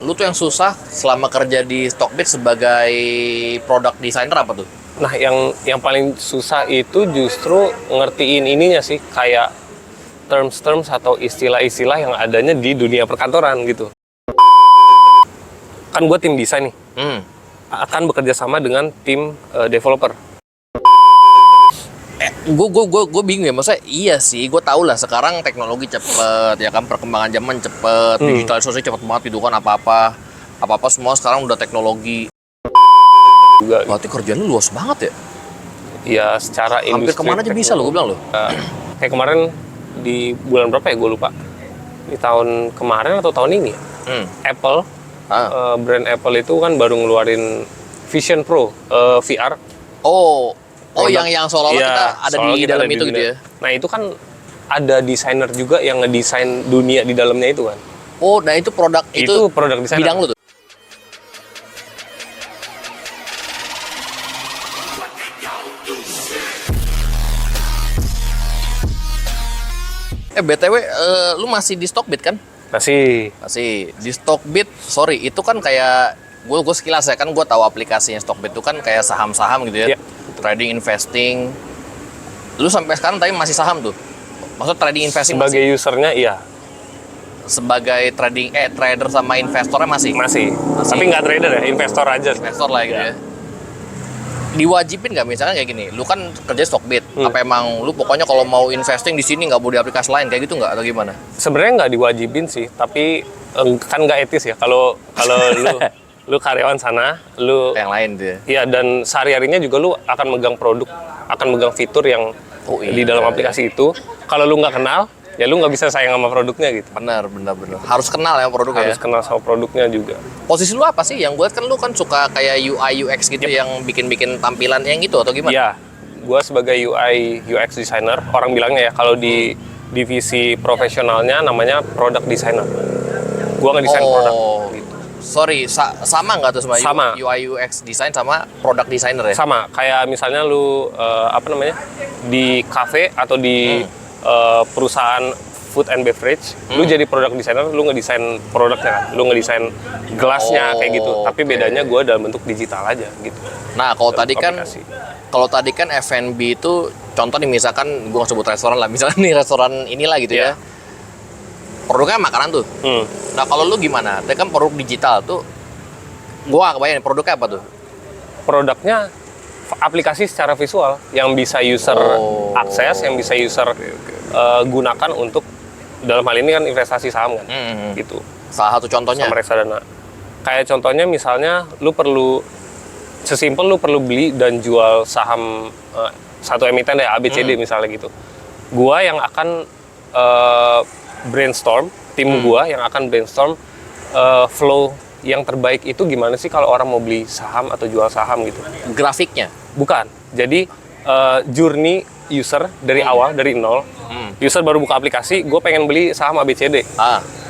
Lu tuh yang susah selama kerja di Stockbit sebagai product designer apa tuh? Nah, yang paling susah itu justru ngertiin ininya sih, kayak terms-terms atau istilah-istilah yang adanya di dunia perkantoran gitu. Kan gue tim desain nih, akan bekerja sama dengan tim developer. Gue bingung ya, maksudnya iya sih, gue tau lah sekarang teknologi cepet, ya kan, perkembangan zaman cepet, digitalisasi cepet banget gitu kan, apa-apa semua sekarang udah teknologi. Juga Berarti kerjaan lu luas banget ya? ya secara Hampir industri kemana aja bisa lo, gue bilang lo. kayak kemarin di bulan berapa ya, gue lupa. Di tahun kemarin atau tahun ini ya? Apple, brand Apple itu kan baru ngeluarin Vision Pro VR. Oh, yang seolah-olah Iya, kita ada soalnya di kita dalam ada di itu gitu dunia. ya? Nah itu kan ada desainer juga yang ngedesain dunia di dalamnya itu kan. Oh, nah itu produk Itu produk desainer. bidang lu tuh. BTW, lu masih di Stockbit kan? Masih. Masih di Stockbit. Sorry, itu kan kayak gue sekilas ya, kan gue tahu aplikasinya Stockbit itu kan kayak saham-saham gitu ya. Iya. Trading, investing. Lu sampai sekarang tapi masih saham tuh. Maksud trading investing Sebagai usernya iya. sebagai trader sama investornya masih. Masih. Tapi nggak trader ya, investor aja. Investor lah gitu Iya. ya. Diwajibin nggak misalnya kayak gini, lu kan kerja Stockbit, apa emang lu pokoknya kalau mau investing di sini nggak boleh di aplikasi lain kayak gitu nggak atau gimana? Sebenarnya nggak diwajibin sih, tapi kan nggak etis ya kalau lu karyawan sana, lu Yang lain tuh ya. iya, dan sehari-harinya juga lu akan megang produk, akan megang fitur yang di dalam aplikasi itu. Kalau lu nggak kenal, ya lu nggak bisa sayang sama produknya gitu. Benar. Harus kenal ya produknya. Harus kenal sama produknya juga. Posisi lu apa sih? Yang gue kan lu kan suka kayak UI UX gitu yang bikin bikin tampilan yang gitu atau gimana? Iya, gue sebagai UI UX designer, orang bilangnya ya kalau di divisi profesionalnya namanya product designer. Gue ngedesain produk. Gitu. Sorry, sama nggak tuh sama Sama. UI UX design sama product designer ya? Sama, kayak misalnya lu di cafe atau di perusahaan food and beverage, lu jadi product designer, lu ngedesain produknya kan, lu ngedesain gelasnya kayak gitu. Tapi bedanya gue dalam bentuk digital aja gitu. Nah, kalau tadi aplikasi. kan F&B itu contoh nih, misalkan gue nggak sebut restoran lah, misalnya nih restoran inilah gitu ya. Produknya makanan tuh. Nah, kalau lu gimana? Itu kan produk digital tuh. Gue nggak kebayang produknya apa tuh? Produknya aplikasi secara visual yang bisa user akses, yang bisa user gunakan untuk, dalam hal ini kan investasi saham kan, gitu. Salah satu contohnya? Sama reksadana. Kayak contohnya misalnya lu perlu beli dan jual saham satu emiten ya, ABCD misalnya gitu. Gua yang akan tim gua yang akan brainstorm flow yang terbaik itu gimana sih kalau orang mau beli saham atau jual saham gitu. Grafiknya? Bukan. Jadi journey user dari awal, dari nol. User baru buka aplikasi, gue pengen beli saham ABCD.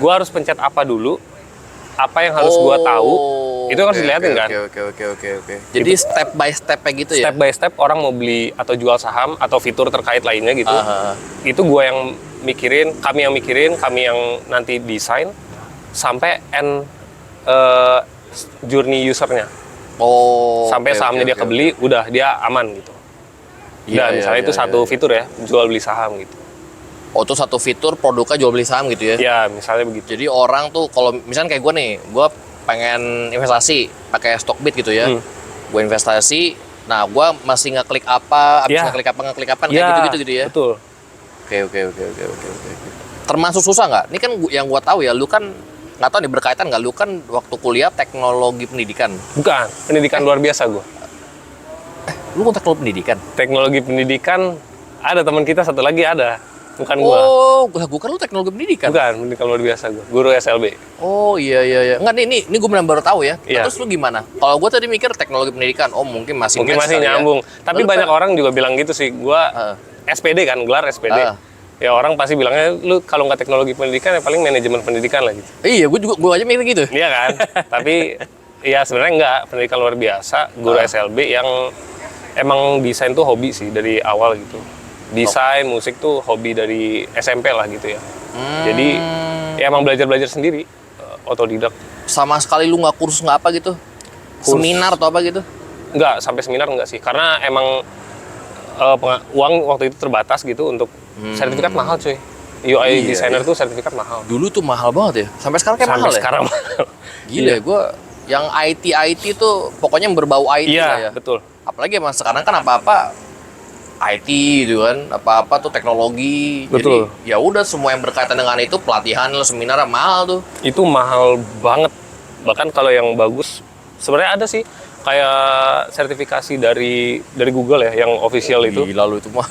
Gue harus pencet apa dulu, apa yang harus gue tahu, itu harus dilihatin kan. Oke. Jadi step by step kayak gitu ya? Step by step orang mau beli atau jual saham atau fitur terkait lainnya gitu. Itu gue yang mikirin, kami yang nanti desain sampai end journey usernya. Sampai sahamnya dia kebeli, udah dia aman gitu. Dan misalnya itu satu fitur ya, jual beli saham gitu. Itu satu fitur produknya jual beli saham gitu ya? Ya, misalnya begitu. Jadi orang tuh kalau misalnya kayak gue nih, gue pengen investasi pakai Stockbit gitu ya. Gue investasi, nah gue masih ngeklik apa, abis ngeklik apa, kayak gitu ya? Betul. Oke. Termasuk susah nggak? Ini kan yang gue tahu ya, lu kan nggak tahu nih berkaitan nggak, lu kan waktu kuliah teknologi pendidikan. Bukan, pendidikan luar biasa gue. Lu mau teknologi pendidikan? Teknologi pendidikan, ada teman kita satu lagi ada, bukan gue. Gue kan lu teknologi pendidikan? Bukan, pendidikan luar biasa gue, guru SLB. Oh iya. Nggak, ini gue baru tahu ya. Iya. Terus lu gimana? Kalau gue tadi mikir teknologi pendidikan, mungkin masih nyambung. Ya. Tapi banyak orang juga bilang gitu sih, gue SPD kan, gelar SPD. Ya orang pasti bilangnya, lu kalau nggak teknologi pendidikan ya paling manajemen pendidikan lah gitu. Iya, gue aja mikir gitu. Iya kan? Tapi ya sebenarnya nggak, pendidikan luar biasa, guru SLB yang emang desain tuh hobi sih dari awal gitu. Desain, musik tuh hobi dari SMP lah gitu ya. Jadi ya emang belajar sendiri. otodidak. Sama sekali lu nggak kursus nggak apa gitu? Seminar atau apa gitu? Nggak, sampai seminar nggak sih. Karena emang uang waktu itu terbatas gitu untuk sertifikat mahal cuy. UI designer tuh sertifikat mahal. Dulu tuh mahal banget ya. Sampai sekarang kayak Sampai mahal ya? sekarang mahal. Gila, gue yang IT tuh pokoknya yang berbau IT lah ya. Iya, betul. Apalagi emang sekarang kan apa-apa IT gitu kan, apa-apa tuh teknologi. Betul. Jadi ya udah semua yang berkaitan dengan itu pelatihan lo seminar mahal tuh. Itu mahal banget. Bahkan kalau yang bagus sebenarnya ada sih kayak sertifikasi dari Google ya yang official itu. Gila lu itu mah.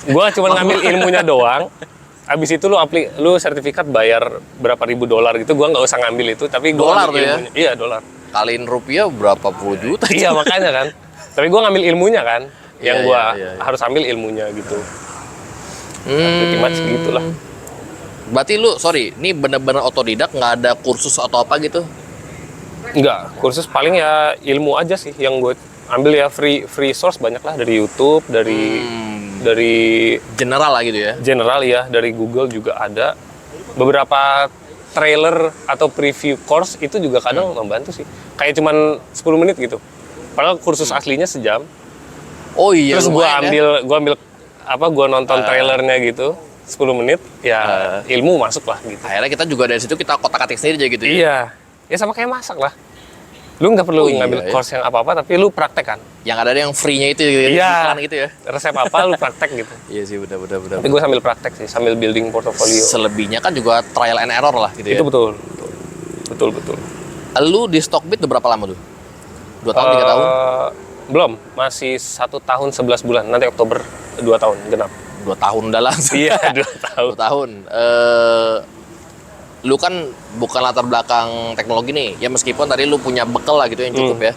Gua cuma ngambil ilmunya doang. Abis itu lu sertifikat bayar berapa ribu dolar gitu. Gua nggak usah ngambil itu, tapi gua Dolar ngambil tuh ya? ilmunya. Iya, dolar. Kaliin rupiah berapa puluh juta. Iya, makanya kan. Tapi gua ngambil ilmunya kan. Yang Iya, gua iya. harus ambil ilmunya gitu. Pretty much gitulah. Berarti lu, sorry, ini bener-bener otodidak, nggak ada kursus atau apa gitu? Enggak, kursus paling ya ilmu aja sih yang gue ambil ya free source banyak lah dari YouTube, dari General lah gitu ya? general ya, dari Google juga ada. Beberapa trailer atau preview course itu juga kadang membantu sih. Kayak cuman 10 menit gitu. Padahal kursus aslinya sejam. Oh iya, Terus gue lumayan ya. ambil gue nonton trailernya gitu 10 menit ya ilmu masuk lah gitu. Akhirnya kita juga dari situ kita kotak-katik sendiri aja gitu ya? Iya. Ya sama kayak masak lah. Lu nggak perlu Oh iya, ngambil ya. course yang apa-apa tapi lu praktek kan. Yang ada yang free-nya itu gitu, Iya. iklan gitu ya? Resep apa lu praktek gitu. Iya sih, benar. Tapi gue sambil praktek sih, sambil building portfolio. Selebihnya kan juga trial and error lah gitu ya? Itu betul. Betul. Lu di Stockbit udah berapa lama tuh? 2 tahun, 3 tahun? Belum, masih 1 tahun 11 bulan. Nanti Oktober 2 tahun genap. 2 tahun udah langsung. Iya, 2 tahun. 2 tahun. Lu kan bukan latar belakang teknologi nih. Ya meskipun tadi lu punya bekal lah gitu yang cukup ya.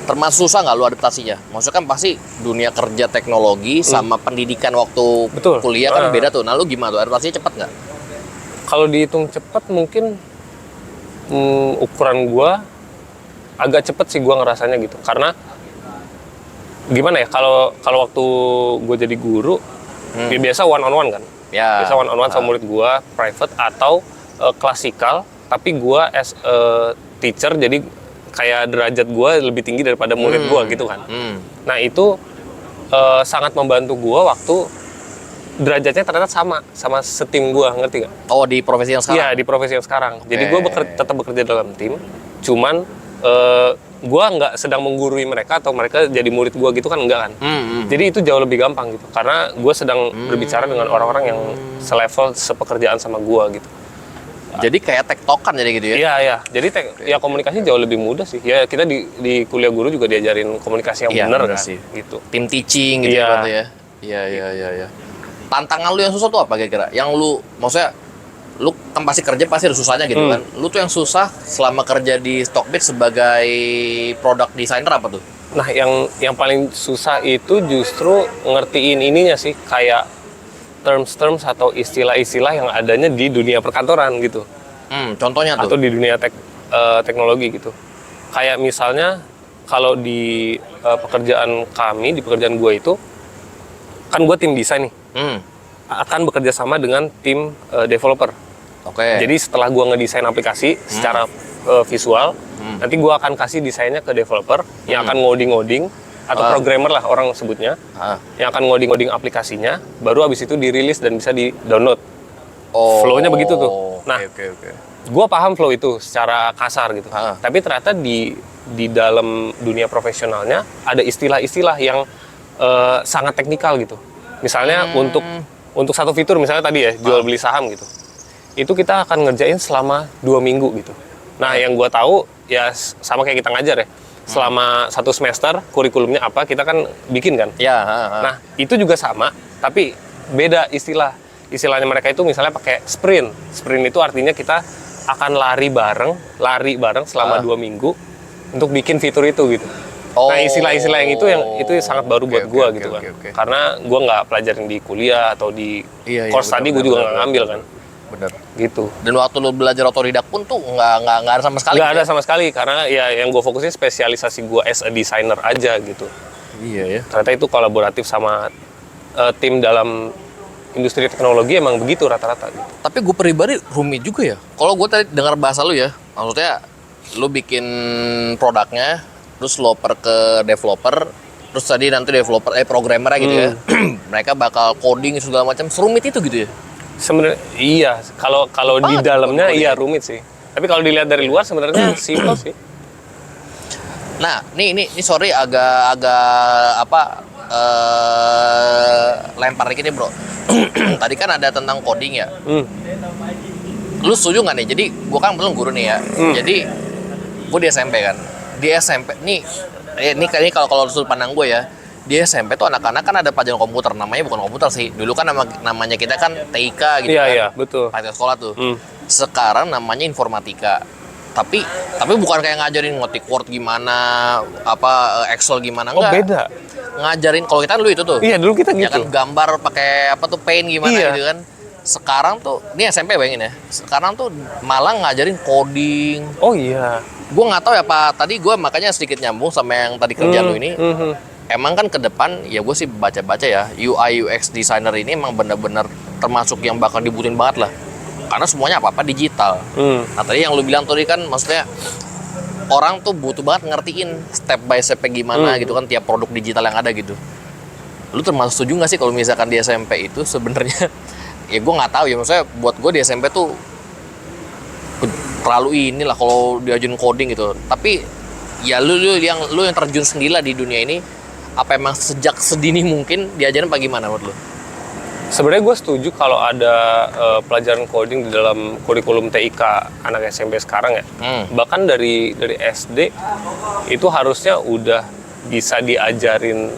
Termasuk susah nggak lu adaptasinya? Maksudnya kan pasti dunia kerja teknologi sama pendidikan waktu Betul. kuliah kan beda tuh. Nah lu gimana tuh? Adaptasinya cepat nggak? Kalau dihitung cepat mungkin ukuran gua agak cepet sih gua ngerasanya gitu. Karena gimana ya? Kalau waktu gue jadi guru, ya biasa one on one kan. Ya. Biasa one on one sama murid gua, private atau klasikal, tapi gua as a teacher jadi kayak derajat gua lebih tinggi daripada murid gua gitu kan. Nah itu sangat membantu gua waktu derajatnya ternyata sama setim gua, ngerti gak? Oh, di profesi yang sekarang? Iya, di profesi yang sekarang. Jadi gua tetap bekerja dalam tim, cuman gua nggak sedang menggurui mereka atau mereka jadi murid gua gitu kan, enggak kan. Jadi itu jauh lebih gampang gitu, karena gua sedang berbicara dengan orang-orang yang selevel sepekerjaan sama gua gitu. Jadi kayak tektokan jadi gitu ya? Iya. Jadi ya komunikasi jauh lebih mudah sih. Ya kita di kuliah guru juga diajarin komunikasi yang Iya, benar bener kan. sih. Gitu. Tim teaching gitu Iya. ya berarti ya? Iya. Tantangan lu yang susah tuh apa kira-kira? Yang lu, maksudnya lu kan pasti kerja pasti ada susahnya gitu kan? Lu tuh yang susah selama kerja di Stockbit sebagai product designer apa tuh? Nah, yang paling susah itu justru ngertiin ininya sih, kayak terms atau istilah-istilah yang adanya di dunia perkantoran gitu. Contohnya tuh? Atau di dunia teknologi gitu. Kayak misalnya kalau di pekerjaan kami, di pekerjaan gue itu, kan gue tim desain nih, akan bekerja sama dengan tim developer. Oke. Jadi setelah gue ngedesain aplikasi secara visual, nanti gue akan kasih desainnya ke developer yang akan ngoding atau programmer lah orang sebutnya, yang akan ngoding aplikasinya, baru abis itu dirilis dan bisa di-download. Flow-nya begitu tuh. Nah, Oke. gue paham flow itu secara kasar gitu. Tapi ternyata di dalam dunia profesionalnya ada istilah-istilah yang sangat teknikal gitu. Misalnya untuk satu fitur, misalnya tadi ya jual beli saham gitu, itu kita akan ngerjain selama 2 minggu gitu. Nah, yang gue tahu ya sama kayak kita ngajar ya, selama 1 semester kurikulumnya apa kita kan bikin kan. Ya. Nah, itu juga sama, tapi beda istilahnya mereka itu misalnya pakai sprint itu artinya kita akan lari bareng selama 2 minggu untuk bikin fitur itu gitu. Nah, istilah-istilah yang itu sangat baru buat gua gitu kan. Karena gua nggak pelajarin di kuliah atau di course tadi, gua juga nggak ngambil kan. Bener. Gitu. Dan waktu lu belajar otodidak pun tuh nggak ada sama sekali. Nggak ada sama sekali, karena ya yang gua fokusnya spesialisasi gua as a designer aja gitu. Iya ya. Ternyata itu kolaboratif sama tim dalam industri teknologi emang begitu rata-rata gitu. Tapi gue pribadi rumit juga ya. Kalau gue tadi dengar bahasa lu ya, maksudnya lu bikin produknya, terus lo ke developer, terus tadi nanti developer programmer gitu ya, mereka bakal coding segala macam, serumit itu gitu ya. Sebenarnya iya, kalau di dalamnya iya rumit sih. Tapi kalau dilihat dari luar sebenarnya simpel sih. Nah, ini sorry agak lempar dikit nih bro. Tadi kan ada tentang coding ya. Lu setuju nggak nih? Jadi gue kan belum guru nih ya. Jadi gue di SMP kan. Di SMP nih, ini kalau sudut pandang gue ya. Di SMP tuh anak-anak kan ada pelajaran komputer. Namanya bukan komputer sih. Dulu kan namanya kita kan TIK gitu kan. Iya betul. Pelajaran sekolah tuh. Sekarang namanya informatika. Tapi bukan kayak ngajarin ngetik Word gimana, Excel gimana, enggak. Oh beda. Ngajarin, kalau kita dulu itu tuh. Iya dulu kita ya gitu. kan gambar pakai paint gimana gitu kan. Sekarang tuh, ini SMP bayangin ya. Sekarang tuh malah ngajarin coding. Oh iya. Gue nggak tahu ya Pak. Tadi gue makanya sedikit nyambung sama yang tadi kerjaan lu ini. Emang kan ke depan, ya gue sih baca-baca ya, UI UX designer ini emang bener-bener termasuk yang bakal dibutuhin banget lah. Karena semuanya apa-apa digital. Nah tadi yang lu bilang tadi kan maksudnya orang tuh butuh banget ngertiin step by step gimana gitu kan tiap produk digital yang ada gitu. Lu termasuk setuju nggak sih kalau misalkan di SMP itu sebenarnya ya gue nggak tahu ya, maksudnya buat gue di SMP tuh terlalu inilah kalau diajarin coding gitu. Tapi ya lu yang terjun sendiri lah di dunia ini, apa emang sejak sedini mungkin diajarin bagaimana menurut lu? Sebenarnya gue setuju kalau ada pelajaran coding di dalam kurikulum TIK anak SMP sekarang ya. Bahkan dari SD itu harusnya udah bisa diajarin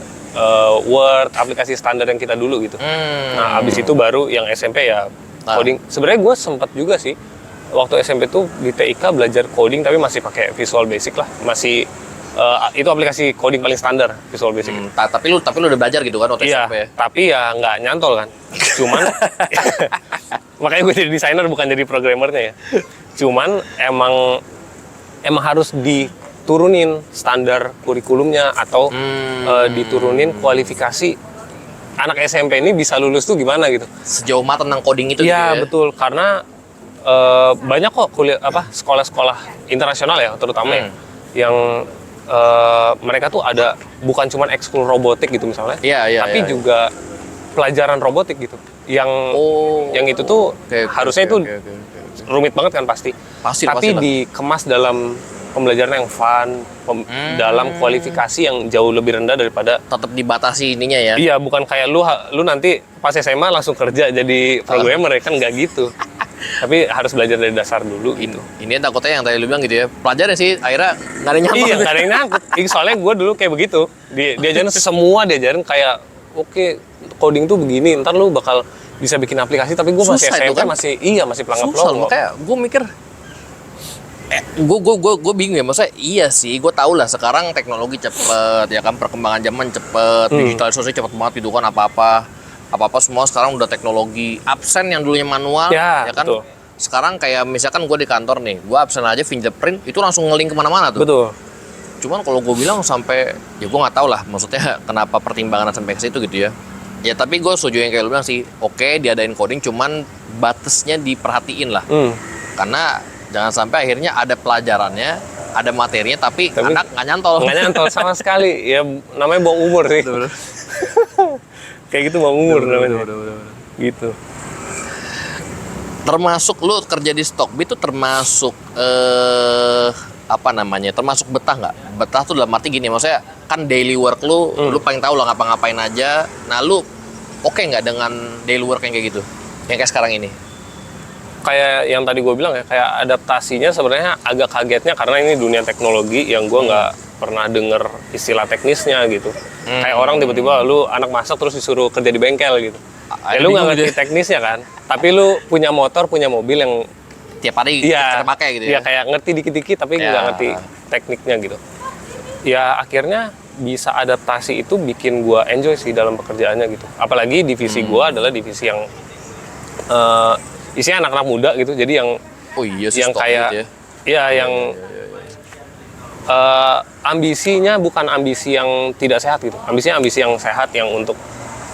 Word, aplikasi standar yang kita dulu gitu. Nah, abis itu baru yang SMP ya coding. Sebenarnya gue sempat juga sih waktu SMP tuh di TIK belajar coding tapi masih pakai Visual Basic lah, masih itu aplikasi coding paling standar, Visual Basic. Tapi lu udah belajar gitu kan waktu iya, SMP ya? Tapi ya nggak nyantol kan. Cuman makanya gue jadi desainer bukan jadi programmernya ya. Cuman emang harus diturunin standar kurikulumnya atau diturunin kualifikasi anak SMP ini bisa lulus tuh gimana gitu. Sejauh mana tentang coding itu gitu Iya, ya? betul. Karena banyak kok sekolah-sekolah internasional ya terutama ya, yang mereka tuh ada bukan cuma ekskul robotik gitu misalnya, tapi juga pelajaran robotik gitu. Yang itu tuh harusnya itu rumit banget kan pasti. Tapi dikemas dalam pembelajaran yang fun, dalam kualifikasi yang jauh lebih rendah daripada tetap dibatasi ininya ya. Iya, bukan kayak lu nanti pas SMA langsung kerja jadi programmer ya kan, nggak gitu. Tapi harus belajar dari dasar dulu gitu. Ini takutnya yang tadi lu bilang gitu ya, pelajarin sih akhirnya nggak ada yang nyangkut. Iya, nggak ada yang nyangkut. Soalnya gue dulu kayak begitu. Diajarin kayak oke, coding tuh begini, ntar lu bakal bisa bikin aplikasi. Tapi gue masih SMP kan? masih pelangap-pelangap. Kayak gue mikir, gue bingung ya, maksudnya iya sih, gue tau lah sekarang teknologi cepet ya kan, perkembangan zaman cepet, digitalisasi cepet banget gitu kan, apa-apa semua sekarang udah teknologi. Absen yang dulunya manual ya kan, betul. Sekarang kayak misalkan gue di kantor nih, gue absen aja fingerprint itu langsung nge-link kemana-mana tuh. Betul. Cuman kalau gue bilang sampai, ya gue nggak tahu lah maksudnya kenapa pertimbangan sampai ke situ gitu ya. Ya tapi gue setuju yang kayak lu bilang sih, oke diadain coding, cuman batasnya diperhatiin lah. Karena jangan sampai akhirnya ada pelajarannya, ada materinya, tapi anak nggak nyantol. Nggak nyantol sama sekali. Ya namanya buang umur sih. Kayak gitu buang umur namanya. Gitu. Termasuk lu kerja di Stockbit itu termasuk termasuk betah nggak? Betah tuh dalam arti gini, maksudnya kan daily work lu paling tahu lah ngapa-ngapain aja. Nah lu oke nggak dengan daily work yang kayak gitu, yang kayak sekarang ini? Kayak yang tadi gue bilang ya, kayak adaptasinya sebenarnya agak kagetnya karena ini dunia teknologi yang gue nggak pernah denger istilah teknisnya gitu. Kayak orang tiba-tiba lu anak masak terus disuruh kerja di bengkel gitu. Ya lu nggak ngerti teknisnya kan, tapi lu punya motor, punya mobil yang tiap hari kita pakai gitu ya. Iya, kayak ngerti dikit-dikit tapi nggak ngerti tekniknya gitu. Ya akhirnya bisa adaptasi itu bikin gue enjoy sih dalam pekerjaannya gitu. Apalagi divisi gue adalah divisi yang isinya anak-anak muda gitu, jadi yang kayak gitu ya. Ambisinya bukan ambisi yang tidak sehat gitu, ambisinya ambisi yang sehat yang untuk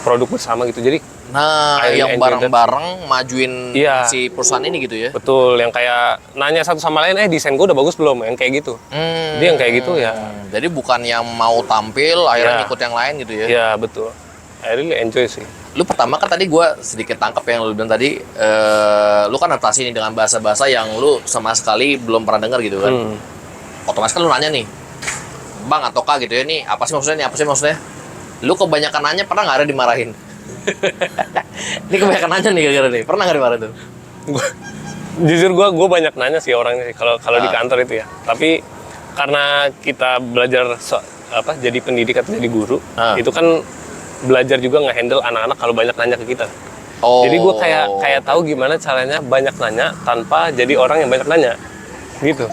produk bersama gitu. Jadi Nah, highly yang engineered. bareng-bareng majuin Iya. si perusahaan ini gitu ya. Betul, yang kayak nanya satu sama lain, desain gue udah bagus belum? Yang kayak gitu. Jadi yang kayak gitu ya. Jadi bukan yang mau tampil akhirnya Iya. ikut yang lain gitu ya. Ya betul. I really enjoy sih. Lu pertama kan tadi gue sedikit tangkap yang lu bilang tadi, lu kan adaptasi nih dengan bahasa-bahasa yang lu sama sekali belum pernah dengar gitu kan. Otomatis kan lu nanya nih, Bang atau Kak gitu ya, nih apa sih maksudnya, nih apa sih maksudnya. Lu kebanyakan nanya pernah nggak ada dimarahin? Ini kebanyakan nanya nih gara-gara nih, pernah nggak dimarahin tuh? Jujur gue banyak nanya sih orangnya sih kalau di kantor itu ya. Tapi karena kita belajar jadi pendidik atau jadi guru, itu kan belajar juga nge-handle anak-anak kalau banyak nanya ke kita. Oh. Jadi gue kayak tahu gimana caranya banyak nanya tanpa jadi orang yang banyak nanya, gitu.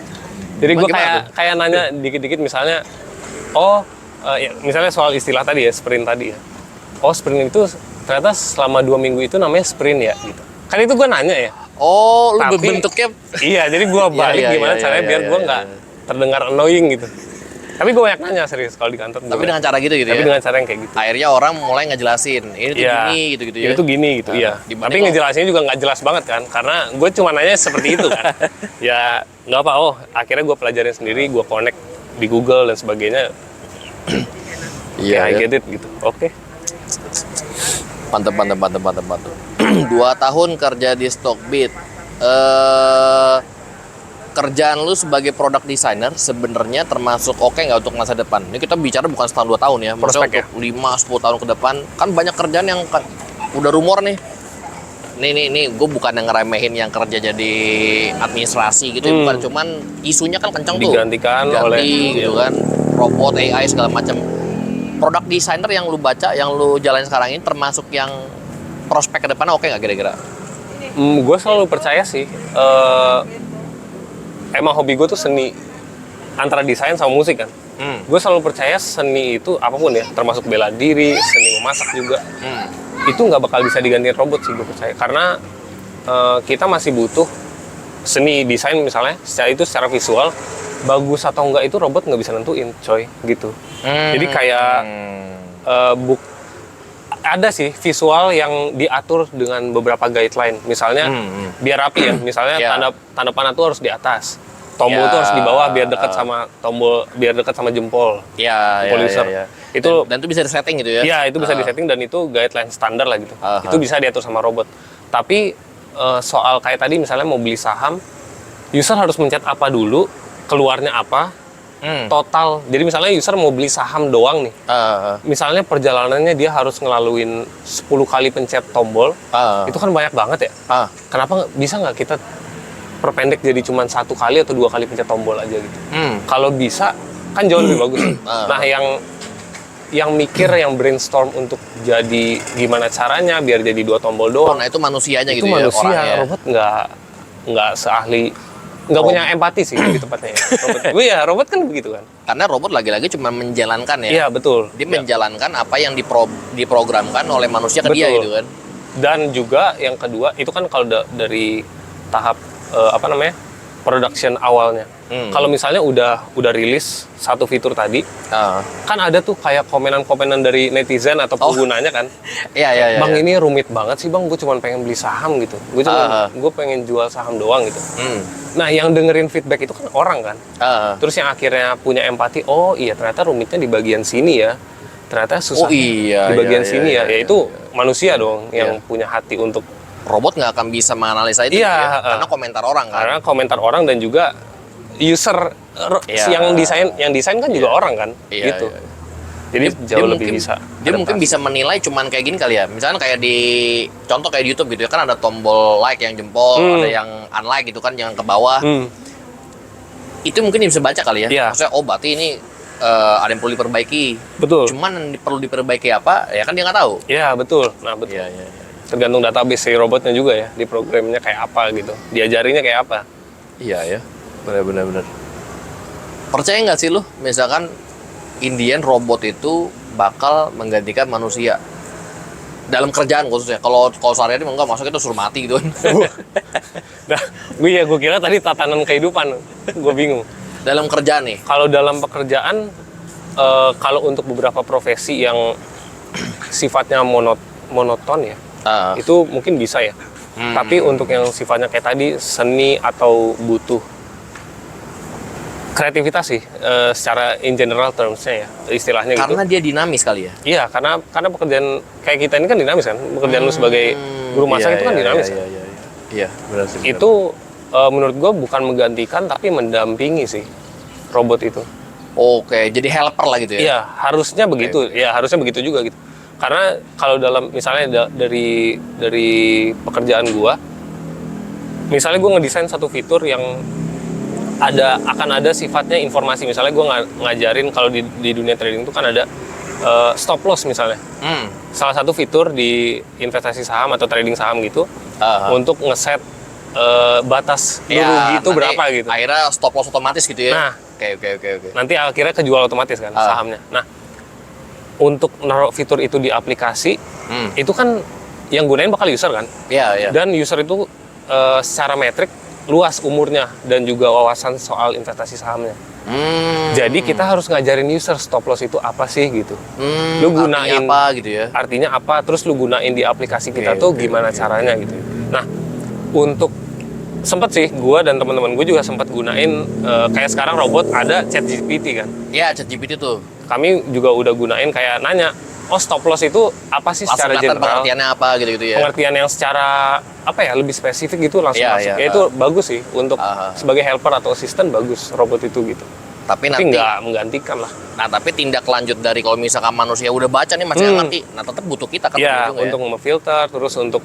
Jadi gue kayak nanya dikit-dikit misalnya, ya, misalnya soal istilah tadi ya, sprint tadi ya. Oh, sprint itu ternyata selama 2 minggu itu namanya sprint ya, gitu. Kan itu gue nanya ya. Oh, lu Tapi- bentuknya Iya, jadi gue balik Iya, gimana iya, caranya iya, biar iya, gue iya. nggak terdengar annoying gitu. Tapi gue banyak nanya serius kalau di kantor. tapi dengan cara gitu tapi ya. dengan cara yang kayak gitu. Akhirnya orang mulai ngejelasin, ini tuh Iya, gini gitu-gitu ya. Ini tuh gini gitu, Nah, iya. dibanding Tapi kalau- ngejelasinnya juga nggak jelas banget kan, karena gue cuma nanya seperti itu kan. Ya nggak apa, akhirnya gue pelajarin sendiri, gue connect di Google dan sebagainya. Iya, I ya. get it gitu. Oke. Mantep. 2 tahun kerja di Stockbit. Kerjaan lu sebagai product designer sebenarnya termasuk oke nggak untuk masa depan? Ini kita bicara bukan setahun 2 tahun ya, maksudnya Prospek ya? untuk 5-10 tahun ke depan. Kan banyak kerjaan yang udah rumor nih. Nih, gue bukan yang ngeremehin yang kerja jadi administrasi gitu, ya, bukan, cuman isunya kan kencang tuh. Digantikan Diganti, oleh- gitu kan, robot, AI segala macam. Product designer yang lu baca, yang lu jalanin sekarang ini termasuk yang prospek ke depannya oke nggak kira-kira? Gue selalu percaya sih, emang hobi gue tuh seni antara desain sama musik kan. Gue selalu percaya seni itu apapun ya, termasuk bela diri, seni memasak juga. Itu nggak bakal bisa digantiin robot sih, gue percaya. Karena kita masih butuh seni desain misalnya, secara visual, bagus atau enggak itu robot nggak bisa nentuin, coy, gitu. Jadi kayak ada sih visual yang diatur dengan beberapa guideline. Misalnya biar rapi ya, misalnya Yeah. tanda panah tuh harus di atas. Tombol Ya. tuh harus di bawah biar dekat sama biar dekat sama jempol. Ya, Polisher. Itu dan itu bisa disetting gitu ya? Iya, itu bisa disetting dan itu guideline standar lah gitu. Aha. Itu bisa diatur sama robot. Tapi soal kayak tadi misalnya mau beli saham, user harus mencet apa dulu, keluarnya apa, total. Jadi misalnya user mau beli saham doang nih. Misalnya perjalanannya dia harus ngelaluin 10 kali pencet tombol. Itu kan banyak banget ya. Kenapa bisa nggak kita perpendek jadi cuma 1 kali atau 2 kali pencet tombol aja gitu? Kalau bisa kan jauh lebih bagus. Nah, yang mikir, yang brainstorm untuk jadi gimana caranya biar jadi 2 tombol doang. Nah, itu manusianya Itu gitu manusia, ya orangnya. robot nggak seahli, nggak punya empati sih di tempatnya ya. Robot kan begitu kan. Karena robot lagi-lagi cuma menjalankan ya. Iya betul. Dia menjalankan apa yang diprogramkan oleh manusia ke dia Betul. gitu kan. Dan juga yang kedua itu kan kalau dari tahap production awalnya. Kalau misalnya udah rilis satu fitur tadi, kan ada tuh kayak komenan-komenan dari netizen atau penggunanya kan. Iya. Bang, ini rumit banget sih bang, gue cuma pengen beli saham gitu. Gue pengen jual saham doang gitu. Nah, yang dengerin feedback itu kan orang kan. Terus yang akhirnya punya empati, oh iya ternyata rumitnya di bagian sini ya. Ternyata susah di bagian sini ya. Itu manusia dong yang punya hati untuk. Robot nggak akan bisa menganalisa itu ya, karena komentar orang kan. Karena komentar orang dan juga user yang desain kan juga orang kan. Gitu. Jadi jauh lebih bisa. Dia mungkin bisa menilai cuman kayak gini kali ya. Misalnya kayak contoh kayak di YouTube gitu ya, kan ada tombol like yang jempol, ada yang unlike gitu kan, yang ke bawah. Itu mungkin dia bisa baca kali ya. Iya. Maksudnya berarti ini ada yang perlu diperbaiki. Betul. Cuman yang perlu diperbaiki apa? Ya kan dia nggak tahu. Iya, betul. Nah, betul. Iya. Tergantung database si robotnya juga ya, di programnya kayak apa gitu. Diajarinya kayak apa. Iya ya. Benar. Percaya nggak sih lu, misalkan Indian robot itu bakal menggantikan manusia dalam kerjaan khususnya? Kalau sehari-hari enggak, masuk itu suruh mati gitu kan. Nah, gue kira tadi tatanan kehidupan. Gue bingung. Dalam kerjaan nih. Kalau dalam pekerjaan, kalau untuk beberapa profesi yang sifatnya monoton ya, itu mungkin bisa ya. Tapi untuk yang sifatnya kayak tadi seni atau butuh kreativitas sih, secara in general terms-nya ya, istilahnya gitu. Karena dia dinamis kali ya? Iya, karena pekerjaan kayak kita ini kan dinamis kan. Pekerjaan lu sebagai guru masak itu kan dinamis kan. Iya, benar sih. Itu menurut gua bukan menggantikan tapi mendampingi sih robot itu. Oke, jadi helper lah gitu ya? Iya, harusnya begitu. Ya, harusnya begitu juga gitu. Karena kalau dalam misalnya dari pekerjaan gua, misalnya gua ngedesain satu fitur yang akan ada sifatnya informasi. Misalnya gue ngajarin kalau di dunia trading itu kan ada stop loss misalnya. Salah satu fitur di investasi saham atau trading saham gitu untuk ngeset batas rugi itu berapa gitu. Akhirnya stop loss otomatis gitu ya. Nah, oke. nanti akhirnya kejual otomatis kan sahamnya. Nah, untuk naruh fitur itu di aplikasi, itu kan yang gunain bakal user kan. Iya. Dan user itu secara metrik luas umurnya dan juga wawasan soal investasi sahamnya. Jadi kita harus ngajarin user stop loss itu apa sih gitu. Lu gunain artinya apa gitu ya? Artinya apa? Terus lu gunain di aplikasi kita gimana caranya gitu. Nah, untuk sempet sih gua dan teman-teman gue juga sempat gunain kayak sekarang robot ada ChatGPT kan. Iya, ChatGPT tuh. Kami juga udah gunain kayak nanya, oh stop loss itu apa sih secara general? Pengertiannya apa gitu ya? Pengertian yang secara apa ya lebih spesifik gitu langsung masuk. Ya itu bagus sih untuk sebagai helper atau asisten bagus robot itu gitu. Tapi nanti nggak menggantikan lah. Nah tapi tindak lanjut dari kalau misalkan manusia udah baca nih masih ngerti, nah tetap butuh kita kan? Ya untuk memfilter terus untuk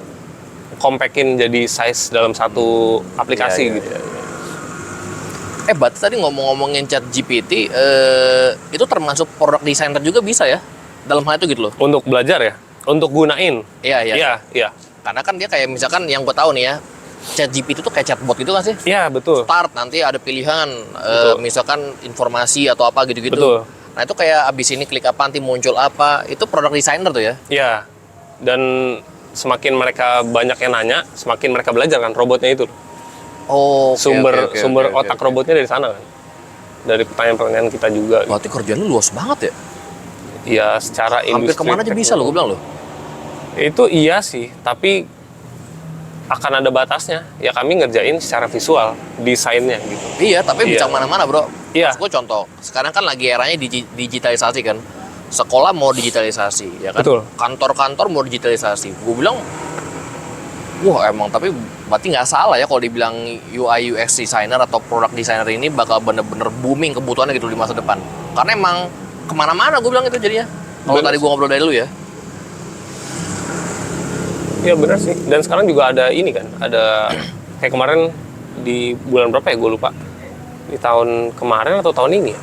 compactin jadi size dalam satu aplikasi gitu. Berarti tadi ngomongin ChatGPT, itu termasuk produk designer juga bisa ya? Dalam hal itu gitu loh. Untuk belajar ya? Untuk gunain? Iya. Iya. Karena kan dia kayak misalkan yang gue tahu nih ya, ChatGPT itu kayak chatbot gitu kan sih? Iya, betul. Start, nanti ada pilihan, misalkan informasi atau apa gitu-gitu. Betul. Nah itu kayak abis ini klik apa, nanti muncul apa, itu produk designer tuh ya? Iya. Dan semakin mereka banyak yang nanya, semakin mereka belajar kan robotnya itu. Sumber otak robotnya dari sana kan? Dari pertanyaan-pertanyaan kita juga. Berarti kerjaan lu luas banget ya? Iya, secara industri. Hampir kemana aja bisa lo, gue bilang lo. Itu iya sih, tapi akan ada batasnya. Ya kami ngerjain secara visual, desainnya gitu. Iya, tapi bisa kemana-mana bro. Iya. Gue contoh, sekarang kan lagi eranya digitalisasi kan. Sekolah mau digitalisasi, ya kan? Betul. Kantor-kantor mau digitalisasi. Gue bilang, wah emang tapi berarti nggak salah ya kalau dibilang UI UX designer atau product designer ini bakal bener-bener booming kebutuhannya gitu di masa depan. Karena emang kemana-mana gue bilang itu jadinya. Kalau tadi gue ngobrol dari dulu ya. Iya benar sih. Dan sekarang juga ada ini kan, ada kayak kemarin di bulan berapa ya gue lupa. Di tahun kemarin atau tahun ini ya.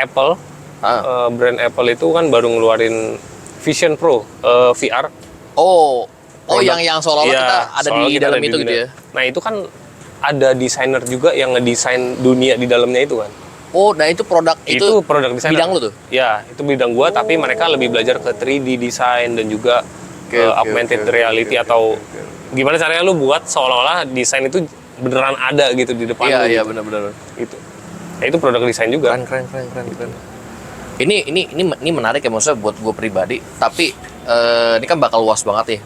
Apple, brand Apple itu kan baru ngeluarin Vision Pro VR. Yang seolah-olah kita ada di dalam itu gitu ya. Nah itu kan ada desainer juga yang ngedesain dunia di dalamnya itu kan. Nah itu produk desainer. Bidang lu tuh? Ya, itu bidang gua, tapi mereka lebih belajar ke 3D design dan juga augmented reality atau gimana caranya lu buat seolah-olah desain itu beneran ada gitu di depan lu. Iya, gitu. benar-benar. Itu. Ya, itu produk desain juga. Keren. Ini menarik ya maksudnya buat gua pribadi, tapi ini kan bakal luas banget nih.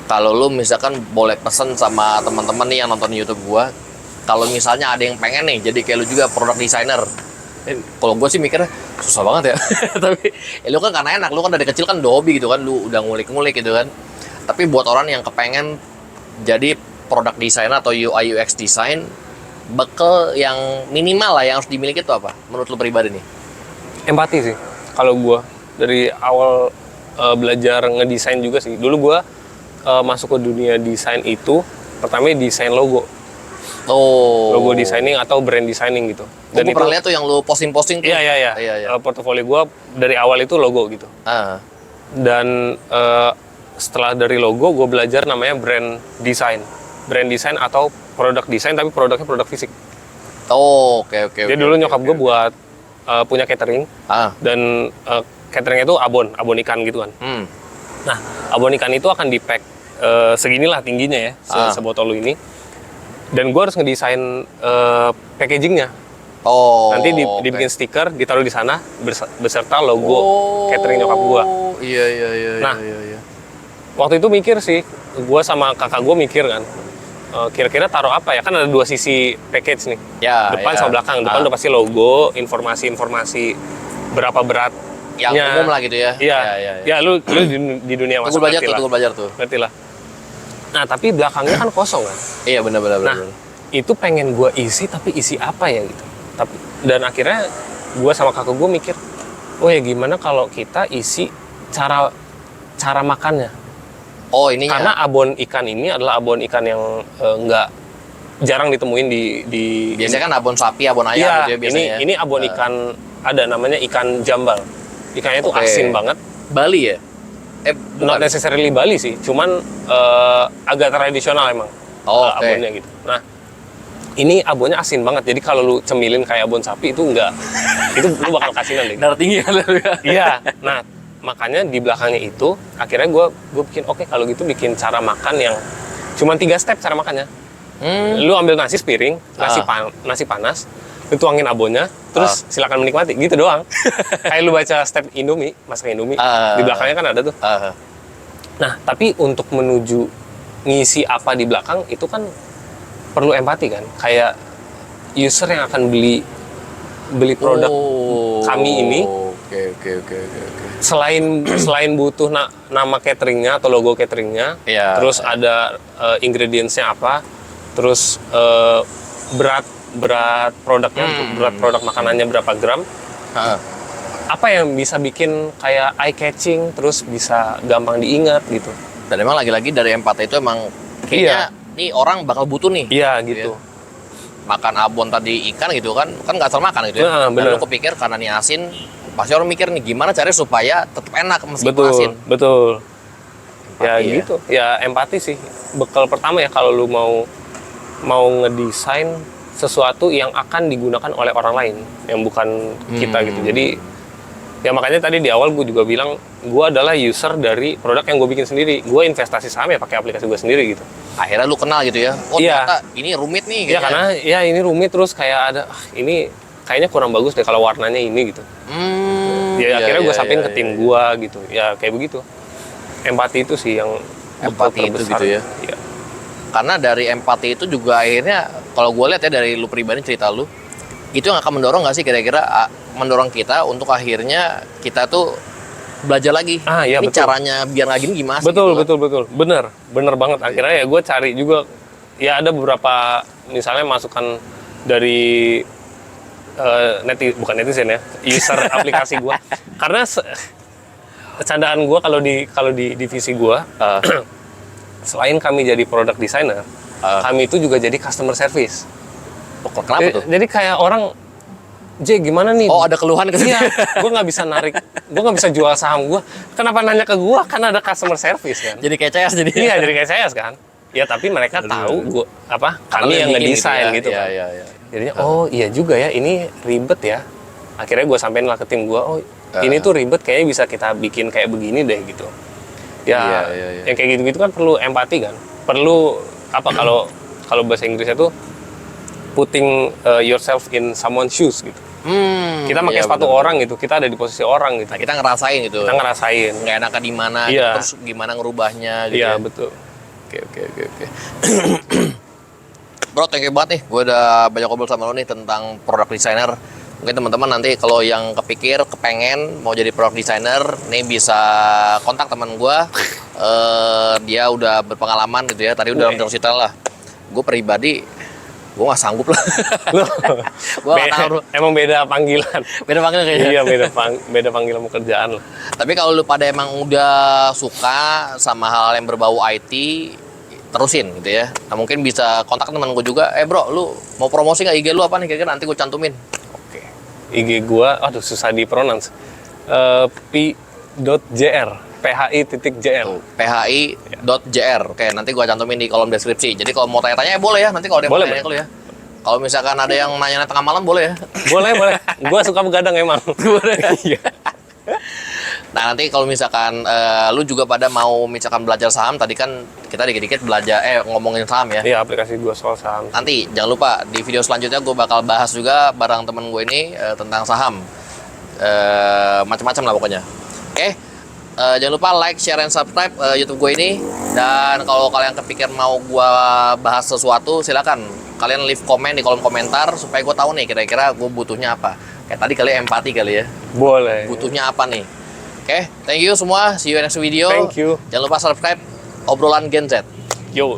Kalau lu misalkan boleh pesen sama teman-teman nih yang nonton YouTube gua, kalau misalnya ada yang pengen nih jadi kayak lu juga product designer, kalau gue sih mikirnya susah banget ya. Tapi lu kan karena enak, lu kan dari kecil kan udah hobi gitu kan, lu udah ngulik-ngulik gitu kan. Tapi buat orang yang kepengen jadi product designer atau UI UX design, bekal yang minimal lah yang harus dimiliki itu apa? Menurut lu pribadi nih? Empati sih. Kalau gue dari awal belajar ngedesain juga sih. Dulu gue masuk ke dunia desain itu pertama desain logo. Logo designing atau brand designing gitu. Dan gue pernah lihat tuh yang lu posting-posting tuh. Iya. Portofolio gue dari awal itu logo gitu. Dan setelah dari logo gue belajar namanya brand design atau product design tapi produknya produk fisik. Oke. Jadi dulu nyokap gue buat punya catering dan cateringnya itu abon ikan gitu kan. Nah abon ikan itu akan di-pack seginilah tingginya ya sebotol ini. Dan gue harus ngedesain packagingnya. Nanti dibikin stiker, ditaruh di sana beserta logo catering nyokap gue. Iya. Nah, waktu itu mikir sih, gue sama kakak gue mikir kan, kira-kira taruh apa ya, kan ada 2 sisi package nih, Ya, depan ya. sama belakang. Depan udah pasti logo, informasi-informasi berapa berat. Yang umum lah gitu ya. Iya, ya, lu di dunia Gue masuk belajar ngerti tuh, lah. gue belajar tuh. Ngerti lah. Nah, tapi belakangnya kan kosong kan. Iya, benar-benar. Nah, itu pengen gue isi, tapi isi apa ya gitu. Dan akhirnya gue sama kakak gue mikir, oh ya gimana kalau kita isi cara makannya. Oh, ininya. Karena abon ikan ini adalah abon ikan yang nggak jarang ditemuin di Biasanya kan abon sapi, abon ayam iya, gitu ya biasanya. ini abon ikan, ada namanya ikan jambal. Ikannya itu Oke. asin banget. Bali ya? Not necessarily Bali sih, cuman agak tradisional emang. Oh, oke. Abonnya gitu. Nah, ini abonnya asin banget. Jadi kalau lu cemilin kayak abon sapi itu enggak, itu lu bakal kasinan deh. Darah tinggi kan lu ya? Iya. Nah, makanya di belakangnya itu akhirnya gue bikin oke, kalau gitu bikin cara makan yang cuma 3 step cara makannya. Lu ambil nasi sepiring, nasi panas, lu tuangin abonnya, terus silakan menikmati, gitu doang. Kayak lu baca step Indomie, masak Indomie, di belakangnya kan ada tuh. Nah, tapi untuk menuju ngisi apa di belakang itu kan perlu empati kan. Kayak user yang akan beli produk kami ini, Oke. selain butuh nama cateringnya atau logo cateringnya, Iya. terus ada ingredientsnya apa, terus berat produknya, berat produk makanannya berapa gram, apa yang bisa bikin kayak eye catching, terus bisa gampang diingat gitu. Dan emang lagi-lagi dari empati itu emang kayaknya nih orang bakal butuh nih. Iya gitu. Makan abon tadi ikan gitu kan nggak asal makan gitu ya. Nah, bener. Dan lu kepikir karena nih asin, pasti orang mikir nih gimana caranya supaya tetap enak meskipun asin. Betul. Ya Empati ya. gitu. Ya empati sih. Bekal pertama ya kalau lu mau ngedesain sesuatu yang akan digunakan oleh orang lain yang bukan kita gitu. Jadi ya makanya tadi di awal gue juga bilang gue adalah user dari produk yang gue bikin sendiri. Gue investasi saham ya pakai aplikasi gue sendiri gitu. Akhirnya lu kenal gitu ya. Oh Iya. ternyata ini rumit nih. Iya karena ya ini rumit, terus kayak ada ini kayaknya kurang bagus deh kalau warnanya ini gitu. Ya akhirnya gue sampein ke tim gue gitu. Ya kayak begitu. Empati itu sih yang Empati itu terbesar. gitu ya. Iya. Karena dari empati itu juga akhirnya kalau gue lihat ya dari lu pribadi cerita lu, itu yang akan mendorong nggak sih kira-kira mendorong kita untuk akhirnya kita tuh belajar lagi. Iya, Ini betul. caranya biar nggak gini gimana sih? Betul, gitu kan. betul. Bener banget. Akhirnya ya gue cari juga, ya ada beberapa misalnya masukan dari bukan netizen ya, user aplikasi gue. Karena candaan gue kalau di divisi gue, selain kami jadi product designer, kami itu juga jadi customer service. Kenapa tuh? Jadi kayak orang, J gimana nih? Oh ada keluhan ke Iya, gue nggak bisa narik, gue nggak bisa jual saham gue. Kenapa nanya ke gue? Kan ada customer service kan. Jadi kayak CS jadi. Iya, jadi kayak saya kan. Ya tapi mereka tahu kami yang ngedesain gitu kan. Iya. Jadinya oh iya juga ya, ini ribet ya. Akhirnya gue sampein lah ke tim gue, oh ini tuh ribet, kayaknya bisa kita bikin kayak begini deh gitu. Ya, Iya. yang kayak gitu-gitu kan perlu empati kan. Perlu kalau bahasa Inggrisnya tuh putting yourself in someone's shoes gitu. Kita pakai sepatu orang gitu, kita ada di posisi orang gitu. Nah, kita ngerasain gitu. Kita ngerasain. Nggak enaknya di mana, Iya. terus gimana ngerubahnya gitu. Iya, ya. betul. Oke. Bro, thank you banget nih. Gue udah banyak ngobrol sama lo nih tentang product designer. Mungkin teman-teman nanti kalau yang kepengen mau jadi product designer, nih bisa kontak teman gue. Dia udah berpengalaman gitu ya. Tadi udah cerita lah. Gue pribadi, gue nggak sanggup lah. Gue nggak tahu. Emang beda panggilan. Beda panggilan kayaknya. Iya, beda panggilan pekerjaan lah. Tapi kalau lu pada emang udah suka sama hal yang berbau IT, terusin gitu ya. Nah mungkin bisa kontak teman gue juga. Bro, lu mau promosi nggak IG lu apa nih? Kira-kira nanti gue cantumin. Oke. IG gua, aduh susah di-pronounce. P.jr, PHI.jr. PHI.jr. Oke, nanti gue cantumin di kolom deskripsi. Jadi kalau mau tanya-tanya boleh ya. Nanti kalau ada yang mau Boleh, tanya ke lu ya. Kalau misalkan ada yang nanya tengah malam boleh ya. Boleh. Gua suka begadang emang. Iya. Nah nanti kalau misalkan lu juga pada mau misalkan belajar saham, tadi kan kita dikit-dikit belajar ngomongin saham ya. Iya, aplikasi gua soal saham. Nanti jangan lupa di video selanjutnya gue bakal bahas juga bareng temen gue ini tentang saham, macam-macam lah pokoknya. Oke, Jangan lupa like, share, dan subscribe YouTube gue ini. Dan kalau kalian kepikir mau gue bahas sesuatu, silakan kalian leave komen di kolom komentar supaya gue tahu nih kira-kira gue butuhnya apa. Kayak tadi kali empati kali ya. Boleh. Butuhnya apa nih? Oke, thank you semua. See you next video. Thank you. Jangan lupa subscribe obrolan Gen Z. Yo.